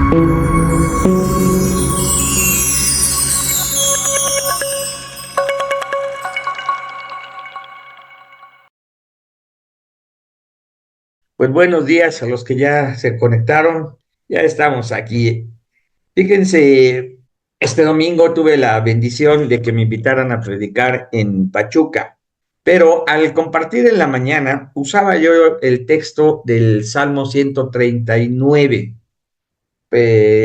Pues buenos días a los que ya se conectaron. Ya estamos aquí. Fíjense, este domingo tuve la bendición de que me invitaran a predicar en Pachuca, pero al compartir en la mañana usaba yo el texto del Salmo 139,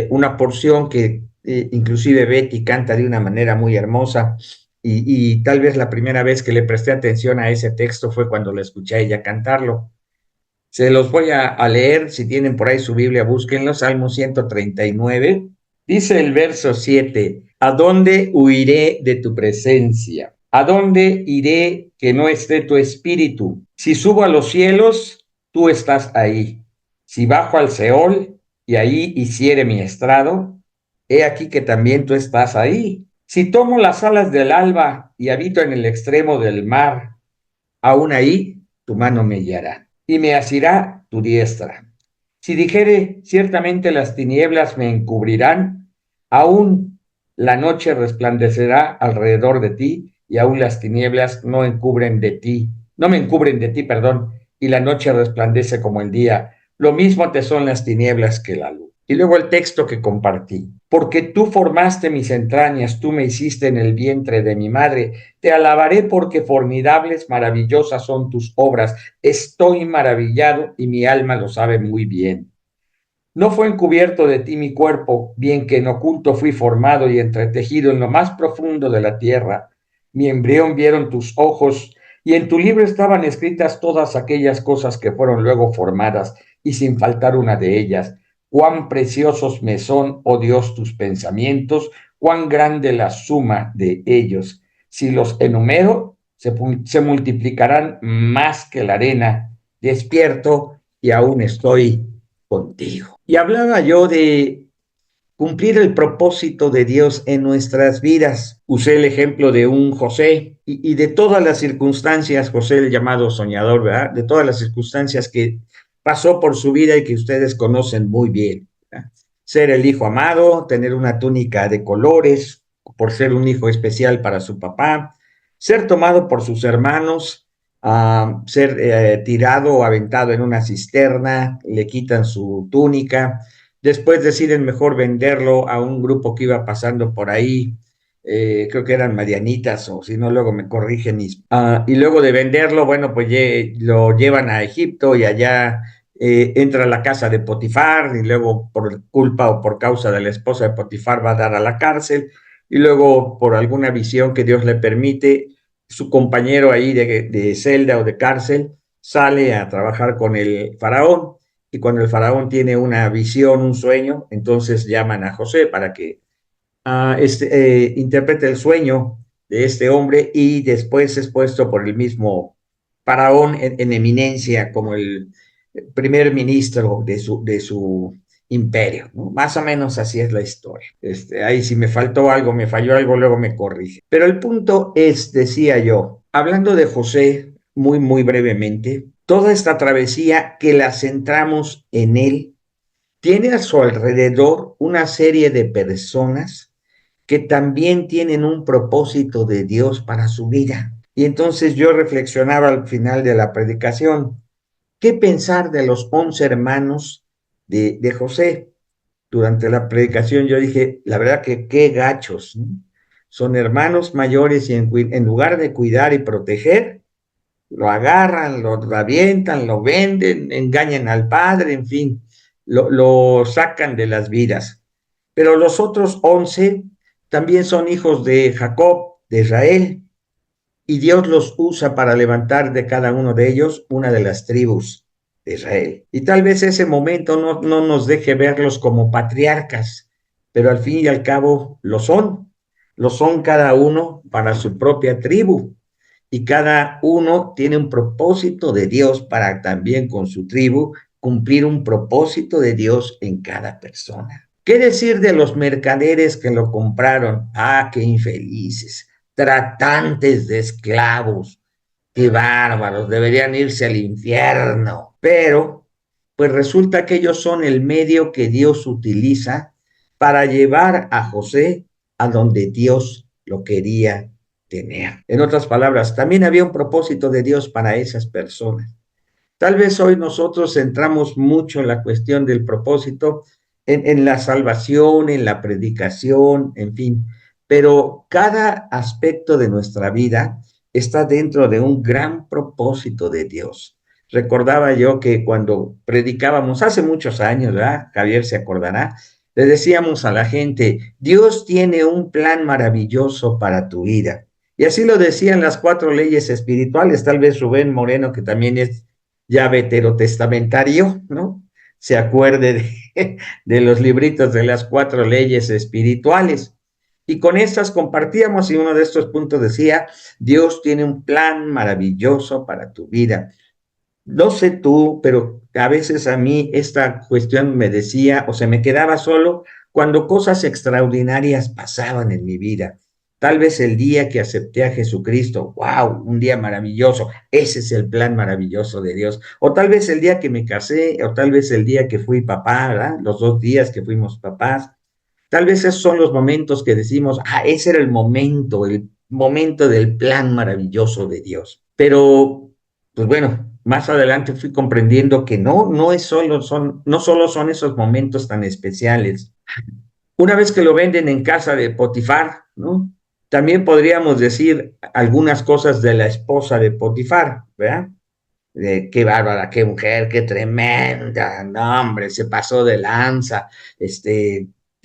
una porción que inclusive Betty canta de una manera muy hermosa. Y tal vez la primera vez que le presté atención a ese texto fue cuando le escuché a ella cantarlo. Se los voy a leer, si tienen por ahí su Biblia, búsquenlo, Salmo 139. Dice el verso 7: ¿A dónde huiré de tu presencia? ¿A dónde iré que no esté tu espíritu? Si subo a los cielos, tú estás ahí. Si bajo al Seol y ahí hiciere mi estrado, he aquí que también tú estás ahí. Si tomo las alas del alba y habito en el extremo del mar, aún ahí tu mano me guiará y me asirá tu diestra. Si dijere, ciertamente las tinieblas me encubrirán, aún la noche resplandecerá alrededor de ti, y aún las tinieblas no encubren de ti, no me encubren de ti, perdón, y la noche resplandece como el día. Lo mismo te son las tinieblas que la luz. Y luego el texto que compartí. Porque tú formaste mis entrañas, tú me hiciste en el vientre de mi madre. Te alabaré porque formidables, maravillosas son tus obras. Estoy maravillado y mi alma lo sabe muy bien. No fue encubierto de ti mi cuerpo, bien que en oculto fui formado y entretejido en lo más profundo de la tierra. Mi embrión vieron tus ojos, y en tu libro estaban escritas todas aquellas cosas que fueron luego formadas, y sin faltar una de ellas. Cuán preciosos me son, oh Dios, tus pensamientos, cuán grande la suma de ellos. Si los enumero, se multiplicarán más que la arena. Despierto y aún estoy contigo. Y hablaba yo de cumplir el propósito de Dios en nuestras vidas. Usé el ejemplo de un José y de todas las circunstancias, José el llamado soñador, ¿verdad? De todas las circunstancias que pasó por su vida y que ustedes conocen muy bien, ¿verdad? Ser el hijo amado, tener una túnica de colores, por ser un hijo especial para su papá, ser tomado por sus hermanos, ser tirado o aventado en una cisterna, le quitan su túnica. Después deciden mejor venderlo a un grupo que iba pasando por ahí, creo que eran Marianitas, o si no, luego me corrigen. Y luego de venderlo, bueno, pues lo llevan a Egipto y allá entra a la casa de Potifar, y luego por culpa o por causa de la esposa de Potifar va a dar a la cárcel, y luego por alguna visión que Dios le permite, su compañero ahí de celda o de cárcel sale a trabajar con el faraón, y cuando el faraón tiene una visión, un sueño, entonces llaman a José para que interprete el sueño de este hombre, y después es puesto por el mismo faraón en eminencia como el primer ministro de su imperio, ¿no? Más o menos así es la historia. Ahí si me faltó algo, me falló algo, luego me corrige. Pero el punto es, decía yo, hablando de José muy, muy brevemente, toda esta travesía que la centramos en él, tiene a su alrededor una serie de personas que también tienen un propósito de Dios para su vida. Y entonces yo reflexionaba al final de la predicación, ¿qué pensar de los 11 hermanos de José? Durante la predicación yo dije, la verdad que qué gachos, ¿no? Son hermanos mayores y en lugar de cuidar y proteger, lo agarran, lo avientan, lo venden, engañan al padre, en fin, lo sacan de las vidas. Pero los otros 11 también son hijos de Jacob, de Israel, y Dios los usa para levantar de cada uno de ellos una de las tribus de Israel. Y tal vez ese momento no nos deje verlos como patriarcas, pero al fin y al cabo lo son cada uno para su propia tribu, y cada uno tiene un propósito de Dios para también con su tribu cumplir un propósito de Dios en cada persona. ¿Qué decir de los mercaderes que lo compraron? Ah, qué infelices, tratantes de esclavos, qué bárbaros, deberían irse al infierno. Pero pues resulta que ellos son el medio que Dios utiliza para llevar a José a donde Dios lo quería tener. En otras palabras, también había un propósito de Dios para esas personas. Tal vez hoy nosotros centramos mucho en la cuestión del propósito, en la salvación, en la predicación, en fin, pero cada aspecto de nuestra vida está dentro de un gran propósito de Dios. Recordaba yo que cuando predicábamos hace muchos años, ¿verdad? Javier se acordará, le decíamos a la gente, Dios tiene un plan maravilloso para tu vida. Y así lo decían las 4 leyes espirituales, tal vez Rubén Moreno, que también es ya veterotestamentario, ¿no? Se acuerde de los libritos de las 4 leyes espirituales. Y con estas compartíamos y uno de estos puntos decía, Dios tiene un plan maravilloso para tu vida. No sé tú, pero a veces a mí esta cuestión me decía o se me quedaba solo cuando cosas extraordinarias pasaban en mi vida. Tal vez el día que acepté a Jesucristo, wow, un día maravilloso, ese es el plan maravilloso de Dios. O tal vez el día que me casé, o tal vez el día que fui papá, ¿verdad? Los 2 días que fuimos papás. Tal vez esos son los momentos que decimos, ese era el momento del plan maravilloso de Dios. Pero, pues bueno, más adelante fui comprendiendo que no solo son esos momentos tan especiales. Una vez que lo venden en casa de Potifar, ¿no? También podríamos decir algunas cosas de la esposa de Potifar, ¿verdad? De qué bárbara, qué mujer, qué tremenda, no, hombre, se pasó de lanza,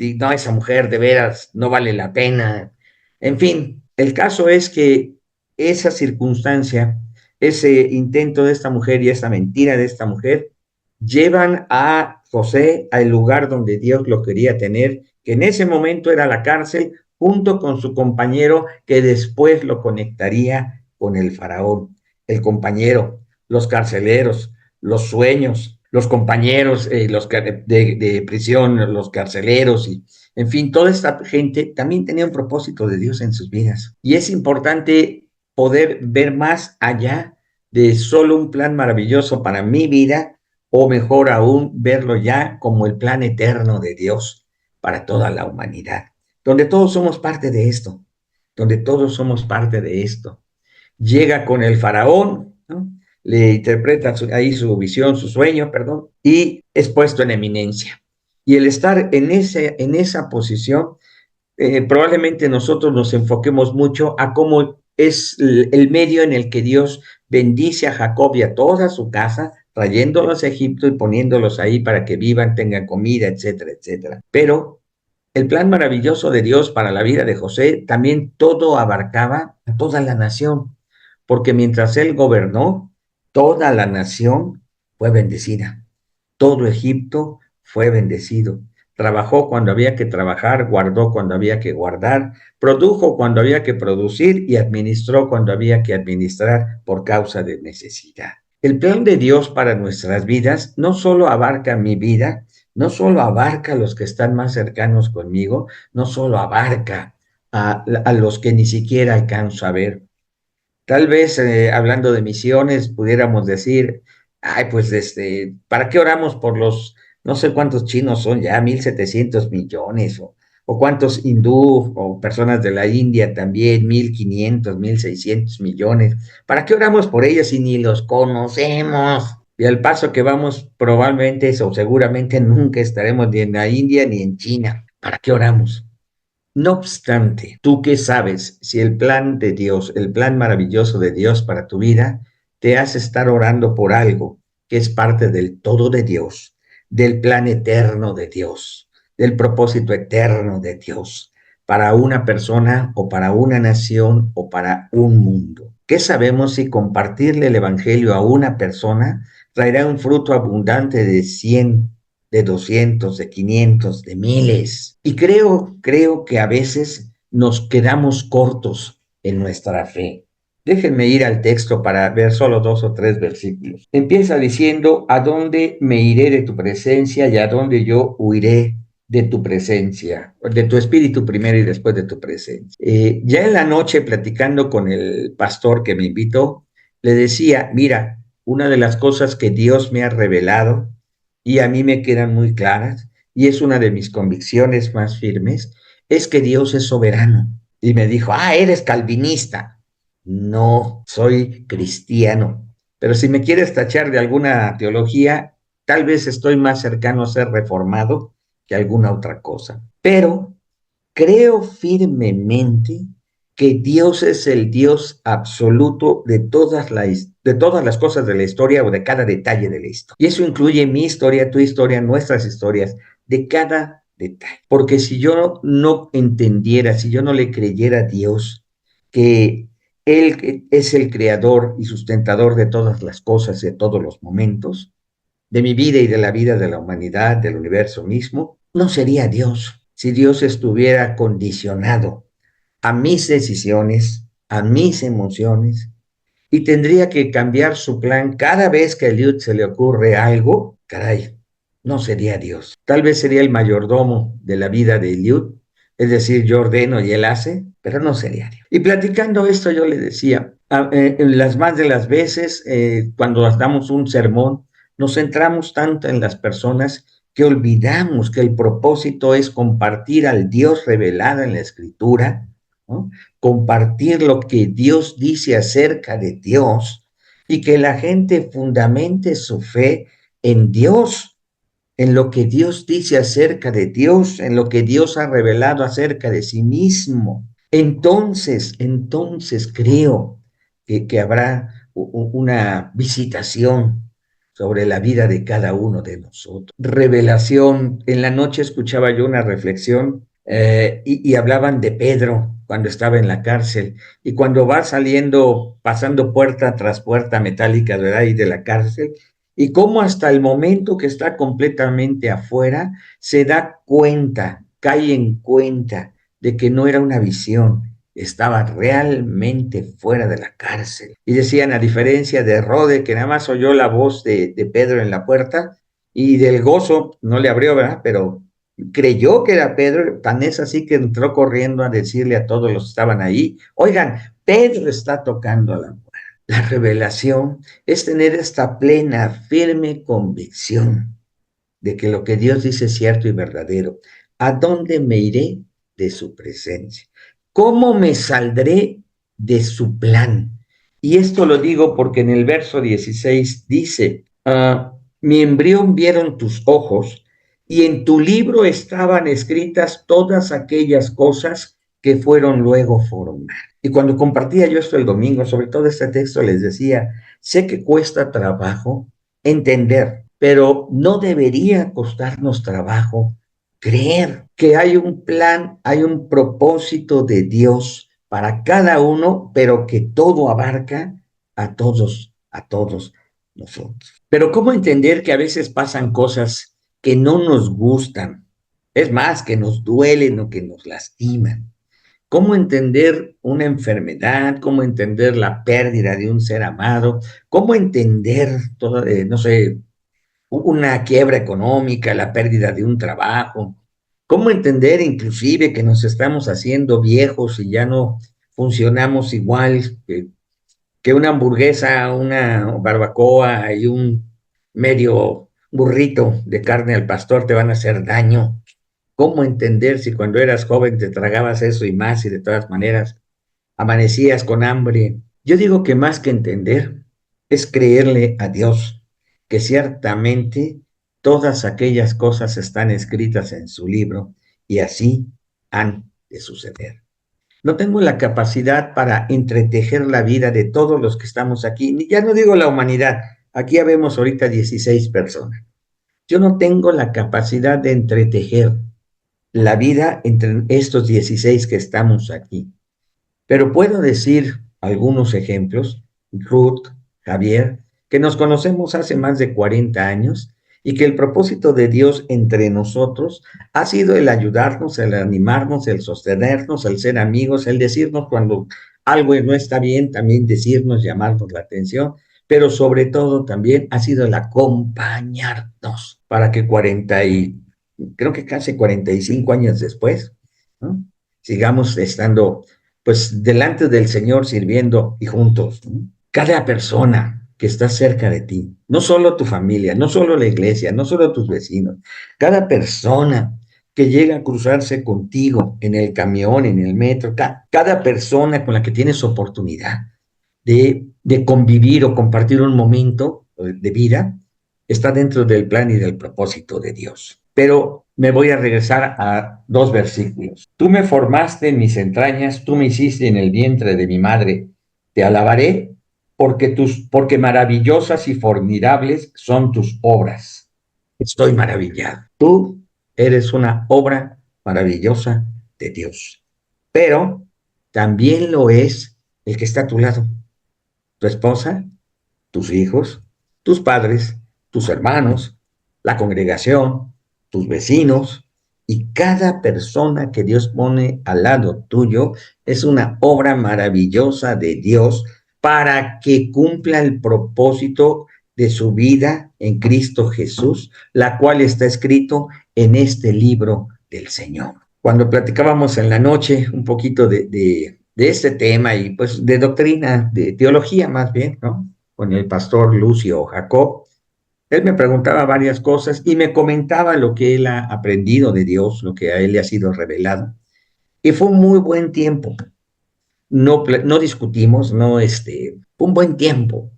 y no, esa mujer de veras no vale la pena. En fin, el caso es que esa circunstancia, ese intento de esta mujer y esa mentira de esta mujer, llevan a José al lugar donde Dios lo quería tener, que en ese momento era la cárcel, junto con su compañero que después lo conectaría con el faraón, el compañero, los carceleros, los sueños, los compañeros de prisión, los carceleros y, en fin, toda esta gente también tenía un propósito de Dios en sus vidas. Y es importante poder ver más allá de solo un plan maravilloso para mi vida, o mejor aún, verlo ya como el plan eterno de Dios para toda la humanidad, donde todos somos parte de esto, donde todos somos parte de esto. Llega con el faraón, ¿no? Le interpreta ahí su visión, su sueño, perdón, y es puesto en eminencia. Y el estar en esa posición, probablemente nosotros nos enfoquemos mucho a cómo es el medio en el que Dios bendice a Jacob y a toda su casa, trayéndolos a Egipto y poniéndolos ahí para que vivan, tengan comida, etcétera, etcétera. Pero el plan maravilloso de Dios para la vida de José también todo abarcaba a toda la nación, porque mientras él gobernó, toda la nación fue bendecida. Todo Egipto fue bendecido. Trabajó cuando había que trabajar, guardó cuando había que guardar, produjo cuando había que producir y administró cuando había que administrar por causa de necesidad. El plan de Dios para nuestras vidas no solo abarca mi vida, no solo abarca a los que están más cercanos conmigo, no solo abarca a los que ni siquiera alcanzo a ver. Tal vez hablando de misiones pudiéramos decir, ay, pues ¿para qué oramos por los, no sé cuántos chinos son ya, 1.700 millones, o cuántos hindú o personas de la India también, 1.500, 1.600 millones? ¿Para qué oramos por ellos si ni los conocemos? Y al paso que vamos, probablemente o seguramente nunca estaremos ni en la India ni en China. ¿Para qué oramos? No obstante, ¿tú qué sabes si el plan de Dios, el plan maravilloso de Dios para tu vida, te hace estar orando por algo que es parte del todo de Dios, del plan eterno de Dios, del propósito eterno de Dios, para una persona o para una nación o para un mundo? ¿Qué sabemos si compartirle el Evangelio a una persona traerá un fruto abundante de 100, de 200, de 500, de miles? Y creo que a veces nos quedamos cortos en nuestra fe. Déjenme ir al texto para ver solo 2 o 3 versículos. Empieza diciendo, ¿a dónde me iré de tu presencia y a dónde yo huiré de tu presencia? De tu espíritu primero y después de tu presencia. Ya en la noche, platicando con el pastor que me invitó, le decía, mira, una de las cosas que Dios me ha revelado y a mí me quedan muy claras, y es una de mis convicciones más firmes, es que Dios es soberano. Y me dijo, eres calvinista. No, soy cristiano. Pero si me quieres tachar de alguna teología, tal vez estoy más cercano a ser reformado que alguna otra cosa. Pero creo firmemente que Dios es el Dios absoluto de todas las cosas de la historia o de cada detalle de la historia. Y eso incluye mi historia, tu historia, nuestras historias, de cada detalle. Porque si yo no entendiera, si yo no le creyera a Dios que Él es el creador y sustentador de todas las cosas, de todos los momentos, de mi vida y de la vida de la humanidad, del universo mismo, no sería Dios si Dios estuviera condicionado a mis decisiones, a mis emociones, y tendría que cambiar su plan cada vez que a Eliud se le ocurre algo. Caray, no sería Dios. Tal vez sería el mayordomo de la vida de Eliud, es decir, yo ordeno y él hace, pero no sería Dios. Y platicando esto yo le decía, las más de las veces cuando damos un sermón, nos centramos tanto en las personas que olvidamos que el propósito es compartir al Dios revelado en la Escritura, ¿no? Compartir lo que Dios dice acerca de Dios y que la gente fundamente su fe en Dios, en lo que Dios dice acerca de Dios, en lo que Dios ha revelado acerca de sí mismo. Entonces creo que habrá una visitación sobre la vida de cada uno de nosotros. Revelación. En la noche escuchaba yo una reflexión y hablaban de Pedro cuando estaba en la cárcel y cuando va saliendo, pasando puerta tras puerta metálica, ¿verdad? Y de la cárcel, y cómo hasta el momento que está completamente afuera se da cuenta, cae en cuenta de que no era una visión, estaba realmente fuera de la cárcel. Y decían, a diferencia de Rode, que nada más oyó la voz de Pedro en la puerta, y del gozo no le abrió, ¿verdad? Pero creyó que era Pedro, tan es así que entró corriendo a decirle a todos los que estaban ahí, oigan, Pedro está tocando a la puerta. La revelación es tener esta plena, firme convicción de que lo que Dios dice es cierto y verdadero. ¿A dónde me iré de su presencia? ¿Cómo me saldré de su plan? Y esto lo digo porque en el verso 16 dice, mi embrión vieron tus ojos y en tu libro estaban escritas todas aquellas cosas que fueron luego formadas. Y cuando compartía yo esto el domingo, sobre todo este texto, les decía, sé que cuesta trabajo entender, pero no debería costarnos trabajo creer que hay un plan, hay un propósito de Dios para cada uno, pero que todo abarca a todos nosotros. Pero ¿cómo entender que a veces pasan cosas que no nos gustan? Es más, que nos duelen o que nos lastiman. ¿Cómo entender una enfermedad? ¿Cómo entender la pérdida de un ser amado? ¿Cómo entender todo, no sé, una quiebra económica, la pérdida de un trabajo? ¿Cómo entender inclusive que nos estamos haciendo viejos y ya no funcionamos igual que una hamburguesa, una barbacoa y un medio burrito de carne al pastor te van a hacer daño? ¿Cómo entender si cuando eras joven te tragabas eso y más y de todas maneras amanecías con hambre? Yo digo que más que entender es creerle a Dios, que ciertamente todas aquellas cosas están escritas en su libro y así han de suceder. No tengo la capacidad para entretejer la vida de todos los que estamos aquí, ya no digo la humanidad, aquí habemos ahorita 16 personas. Yo no tengo la capacidad de entretejer la vida entre estos 16 que estamos aquí. Pero puedo decir algunos ejemplos, Ruth, Javier, que nos conocemos hace más de 40 años y que el propósito de Dios entre nosotros ha sido el ayudarnos, el animarnos, el sostenernos, el ser amigos, el decirnos cuando algo no está bien, también decirnos, llamarnos la atención, pero sobre todo también ha sido el acompañarnos para que creo que casi 45 años después, ¿no? Sigamos estando pues delante del Señor sirviendo y juntos, ¿no? Cada persona que está cerca de ti. No solo tu familia, no solo la iglesia, no solo tus vecinos. Cada persona que llega a cruzarse contigo en el camión, en el metro, cada persona con la que tienes oportunidad de convivir o compartir un momento de vida, está dentro del plan y del propósito de Dios. Pero me voy a regresar a dos versículos. Tú me formaste en mis entrañas, tú me hiciste en el vientre de mi madre. Te alabaré porque maravillosas y formidables son tus obras. Estoy maravillado. Tú eres una obra maravillosa de Dios. Pero también lo es el que está a tu lado, tu esposa, tus hijos, tus padres, tus hermanos, la congregación, tus vecinos y cada persona que Dios pone al lado tuyo es una obra maravillosa de Dios para que cumpla el propósito de su vida en Cristo Jesús, la cual está escrito en este libro del Señor. Cuando platicábamos en la noche un poquito de este tema y pues de doctrina, de teología más bien, ¿no? Con el pastor Lucio Jacob, él me preguntaba varias cosas y me comentaba lo que él ha aprendido de Dios, lo que a él le ha sido revelado. Y fue un muy buen tiempo. No discutimos, fue un buen tiempo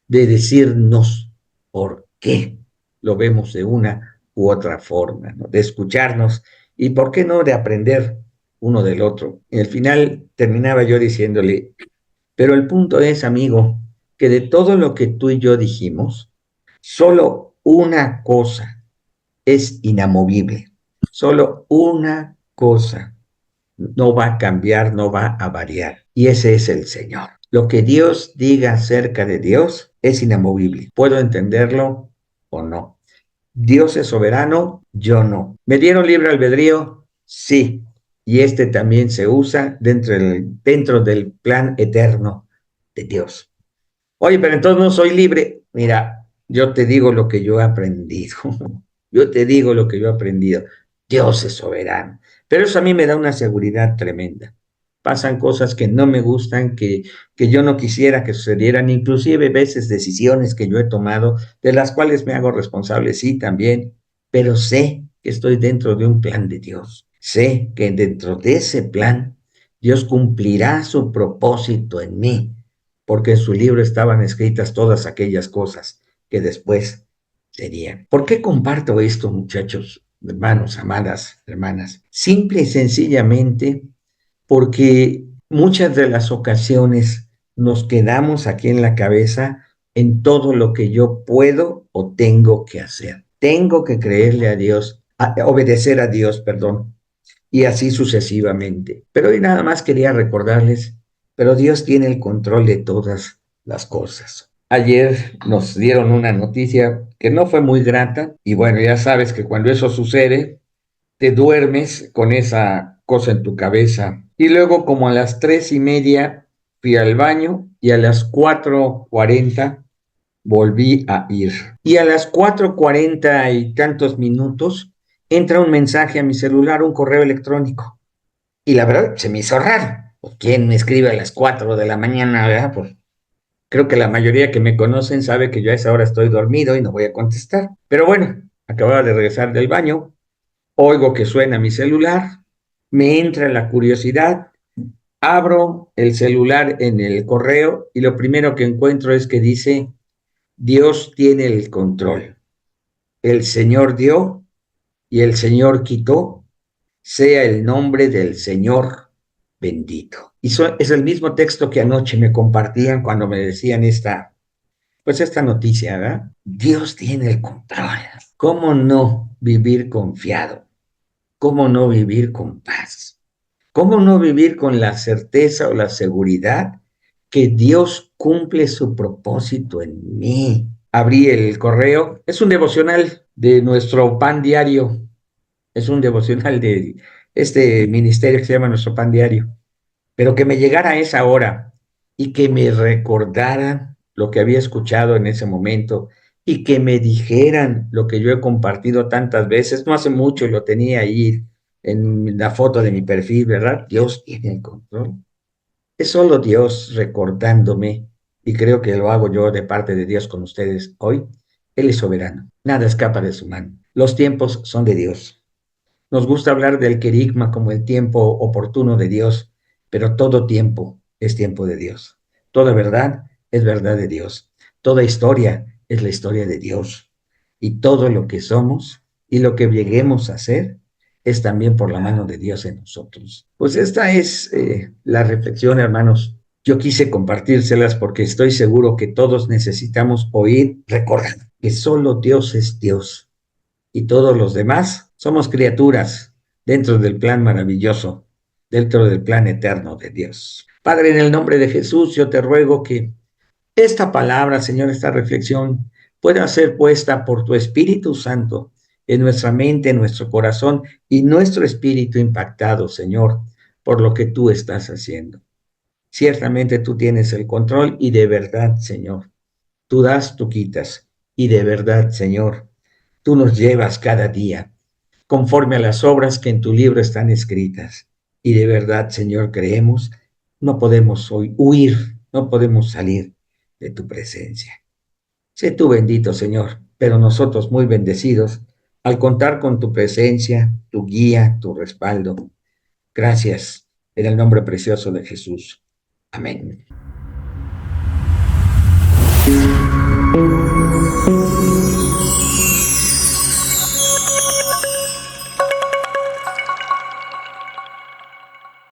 de decirnos por qué lo vemos de una u otra forma, ¿no? De escucharnos y por qué no de aprender uno del otro. Y al final terminaba yo diciéndole, pero el punto es, amigo, que de todo lo que tú y yo dijimos, solo una cosa es inamovible. Solo una cosa no va a cambiar, no va a variar. Y ese es el Señor. Lo que Dios diga acerca de Dios es inamovible. ¿Puedo entenderlo o no? Dios es soberano, yo no. ¿Me dieron libre albedrío? Sí. Y este también se usa dentro del plan eterno de Dios. Oye, pero entonces no soy libre. Mira, yo te digo lo que yo he aprendido. Yo te digo lo que yo he aprendido. Dios es soberano. Pero eso a mí me da una seguridad tremenda. Pasan cosas que no me gustan, que yo no quisiera que sucedieran, inclusive veces decisiones que yo he tomado, de las cuales me hago responsable, sí, también, pero sé que estoy dentro de un plan de Dios. Sé que dentro de ese plan, Dios cumplirá su propósito en mí porque en su libro estaban escritas todas aquellas cosas que después serían. ¿Por qué comparto esto, muchachos, hermanos, amadas, hermanas? Simple y sencillamente porque muchas de las ocasiones nos quedamos aquí en la cabeza en todo lo que yo puedo o tengo que hacer. Tengo que creerle a Dios, obedecer a Dios, perdón, y así sucesivamente. Pero hoy nada más quería recordarles, pero Dios tiene el control de todas las cosas. Ayer nos dieron una noticia que no fue muy grata y bueno, ya sabes que cuando eso sucede, te duermes con esa cosa en tu cabeza. Y luego como a las 3:30 fui al baño y a las 4:40 volví a ir. Y a las 4:40 y tantos minutos entra un mensaje a mi celular, un correo electrónico. Y la verdad se me hizo raro. ¿Quién me escribe a las 4 de la mañana, verdad? Pues creo que la mayoría que me conocen sabe que yo a esa hora estoy dormido y no voy a contestar. Pero bueno, acababa de regresar del baño, oigo que suena mi celular, me entra la curiosidad, abro el celular en el correo y lo primero que encuentro es que dice Dios tiene el control. El Señor dio y el Señor quitó. Sea el nombre del Señor bendito. Y es el mismo texto que anoche me compartían cuando me decían esta noticia, ¿verdad? Dios tiene el control. ¿Cómo no vivir confiado? ¿Cómo no vivir con paz? ¿Cómo no vivir con la certeza o la seguridad que Dios cumple su propósito en mí? Abrí el correo, es un devocional de nuestro pan diario, es un devocional de este ministerio que se llama Nuestro Pan Diario, pero que me llegara a esa hora y que me recordaran lo que había escuchado en ese momento y que me dijeran lo que yo he compartido tantas veces, no hace mucho lo tenía ahí en la foto de mi perfil, ¿verdad? Dios tiene el control. Es solo Dios recordándome y creo que lo hago yo de parte de Dios con ustedes hoy. Él es soberano, nada escapa de su mano. Los tiempos son de Dios. Nos gusta hablar del querigma como el tiempo oportuno de Dios, pero todo tiempo es tiempo de Dios. Toda verdad es verdad de Dios. Toda historia es la historia de Dios. Y todo lo que somos y lo que lleguemos a ser es también por la mano de Dios en nosotros. Pues esta es la reflexión, hermanos. Yo quise compartírselas porque estoy seguro que todos necesitamos oír, recordar que solo Dios es Dios y todos los demás somos criaturas dentro del plan maravilloso, dentro del plan eterno de Dios. Padre, en el nombre de Jesús, yo te ruego que esta palabra, Señor, esta reflexión pueda ser puesta por tu Espíritu Santo en nuestra mente, en nuestro corazón y nuestro espíritu impactado, Señor, por lo que tú estás haciendo. Ciertamente tú tienes el control y de verdad, Señor, tú das, tú quitas y de verdad, Señor, tú nos llevas cada día conforme a las obras que en tu libro están escritas. Y de verdad, Señor, creemos, no podemos hoy huir, no podemos salir de tu presencia. Sé tú bendito, Señor, pero nosotros muy bendecidos al contar con tu presencia, tu guía, tu respaldo. Gracias en el nombre precioso de Jesús. Amén.